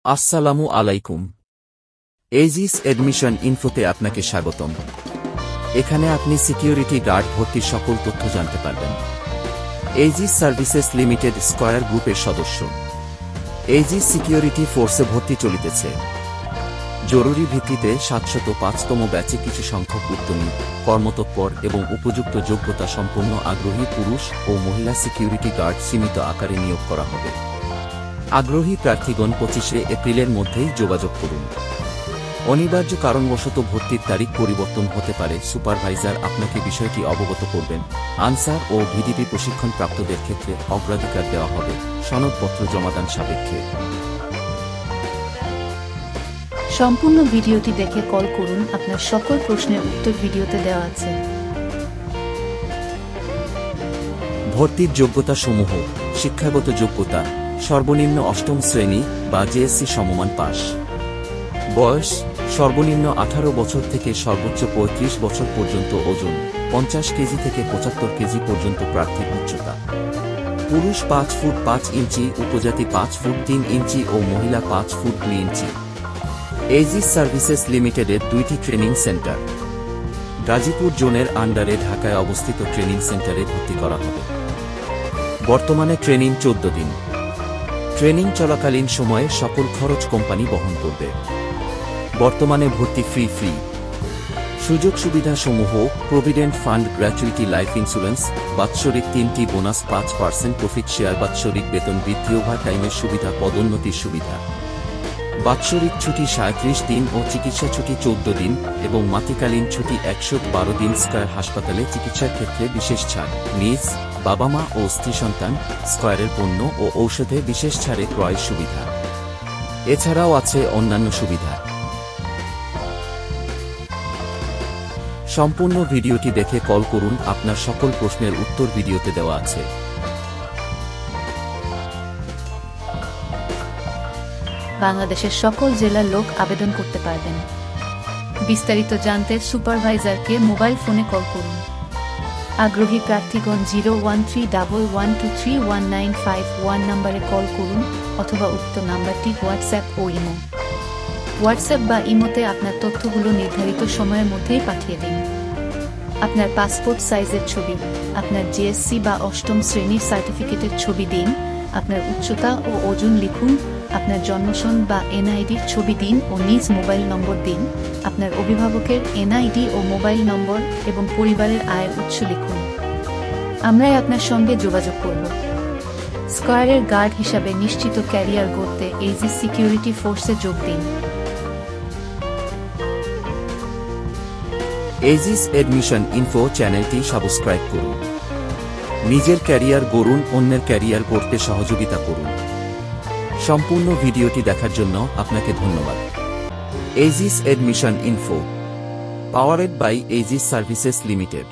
আসসালামু আলাইকুম। Aegis admission ইনফোতে আপনাকে স্বাগতম। এখানে আপনি সিকিউরিটি গার্ড ভর্তির সকল তথ্য জানতে পারবেন। এইজিস সার্ভিসেস লিমিটেড স্কয়ার গ্রুপের সদস্য। এইজিস সিকিউরিটি ফোর্সে ভর্তি চলিতেছে। জরুরি ভিত্তিতে ৭০৫তম ব্যাচে কিছু সংখ্যক উদ্যমী, কর্মতৎপর এবং উপযুক্ত যোগ্যতা সম্পন্ন আগ্রহী পুরুষ ও মহিলা সিকিউরিটি গার্ড সীমিত আকারে নিয়োগ করা হবে। আগ্রহী প্রার্থীগণ ২৫শে এপ্রিলের মধ্যেই যোগাযোগ করুন। অনিবার্য কারণবশত ভর্তির তারিখ পরিবর্তন হতে পারে। সুপারভাইজার আপনাকে বিষয়টি অবগত করবেন। আনসার ও ভিডিপি প্রশিক্ষণপ্রাপ্তদের ক্ষেত্রে অগ্রাধিকার দেওয়া হবে সনদপত্র জমাদান সাপেক্ষে। সম্পূর্ণ ভিডিওটি দেখে কল করুন। আপনার সকল প্রশ্নের উত্তর ভিডিওতে দেওয়া আছে। ভর্তির যোগ্যতা সমূহ: শিক্ষাগত যোগ্যতা সর্বনিম্ন অষ্টম শ্রেণী বা জেএসসি সমমান পাস। বয়স সর্বনিম্ন ১৮ বছর থেকে সর্বোচ্চ ৩৫ বছর পর্যন্ত। ওজন ৫০ কেজি থেকে ৭৫ কেজি পর্যন্ত। প্রার্থীর উচ্চতা: পুরুষ ৫ ফুট ৫ ইঞ্চি, উপজাতি ৫ ফুট ৩ ইঞ্চি ও মহিলা ৫ ফুট ২ ইঞ্চি। এইজিস সার্ভিসেস লিমিটেডের ২টি ট্রেনিং সেন্টার। গাজীপুর জোনের আন্ডারে ঢাকায় অবস্থিত ট্রেনিং সেন্টারে ভর্তি করা হবে। বর্তমানে ট্রেনিং ১৪ দিন। ট্রেনিং চলাকালীন সময়ে সকল খরচ কোম্পানি বহন করবে। বর্তমানে ভর্তি ফ্রি। সুযোগ সুবিধাসমূহ: provident fund, gratuity, life insurance, বাৎসরিক ৩টি বোনাস, ৫% প্রফিট শেয়ার, বাৎসরিক বেতন বৃদ্ধি, ওভারটাইমের সুবিধা, পদোন্নতির সুবিধা। বাৎসরিক ছুটি ৩৭ দিন ও চিকিৎসা ছুটি ১৪ দিন এবং মাতৃকালীন ছুটি ১১২ দিন। স্কয়ার হাসপাতালে চিকিৎসার ক্ষেত্রে বিশেষ ছাড়। নিজ, বাবা মা ও স্ত্রী সন্তান, স্কয়ারের পণ্য ও ঔষধে বিশেষ ছাড়ে ক্রয়ের সুবিধা। এছাড়াও আছে অন্যান্য সুবিধা। সম্পূর্ণ ভিডিওটি দেখে কল করুন। আপনার সকল প্রশ্নের উত্তর ভিডিওতে দেওয়া আছে। বাংলাদেশের সকল জেলার লোক আবেদন করতে পারবেন। বিস্তারিত জানতে সুপারভাইজারকে মোবাইল ফোনে কল করুন। আগ্রহী প্রার্থীগণ 01311231951 নম্বরে কল করুন অথবা উক্ত নাম্বারটি হোয়াটসঅ্যাপ ও ইমো। হোয়াটসঅ্যাপ বা ইমোতে আপনার তথ্যগুলো নির্ধারিত সময়ের মধ্যেই পাঠিয়ে দিন। আপনার পাসপোর্ট সাইজের ছবি, আপনার জেএসসি বা অষ্টম শ্রেণীর সার্টিফিকেটের ছবি দিন। আপনার উচ্চতা ও ওজন লিখুন। আপনার জন্মসন বা এনআইডির ছবি দিন ও নিজ মোবাইল নম্বর দিন। আপনার অভিভাবকের এনআইডি ও মোবাইল নম্বর এবং পরিবারের আয়ের উৎস লিখুন। আমরাই আপনার সঙ্গে যোগাযোগ করব। স্কয়ারের গার্ড হিসাবে নিশ্চিত ক্যারিয়ার গড়তে এইজিস সিকিউরিটি ফোর্সে যোগ দিন। এইজিস এডমিশন ইনফো চ্যানেলটি সাবস্ক্রাইব করুন। নিজের ক্যারিয়ার গড়ুন, অন্যের ক্যারিয়ার গড়তে সহযোগিতা করুন। সম্পূর্ণ ভিডিওটি দেখার জন্য আপনাকে ধন্যবাদ। Aegis admission info, powered by Aegis services limited.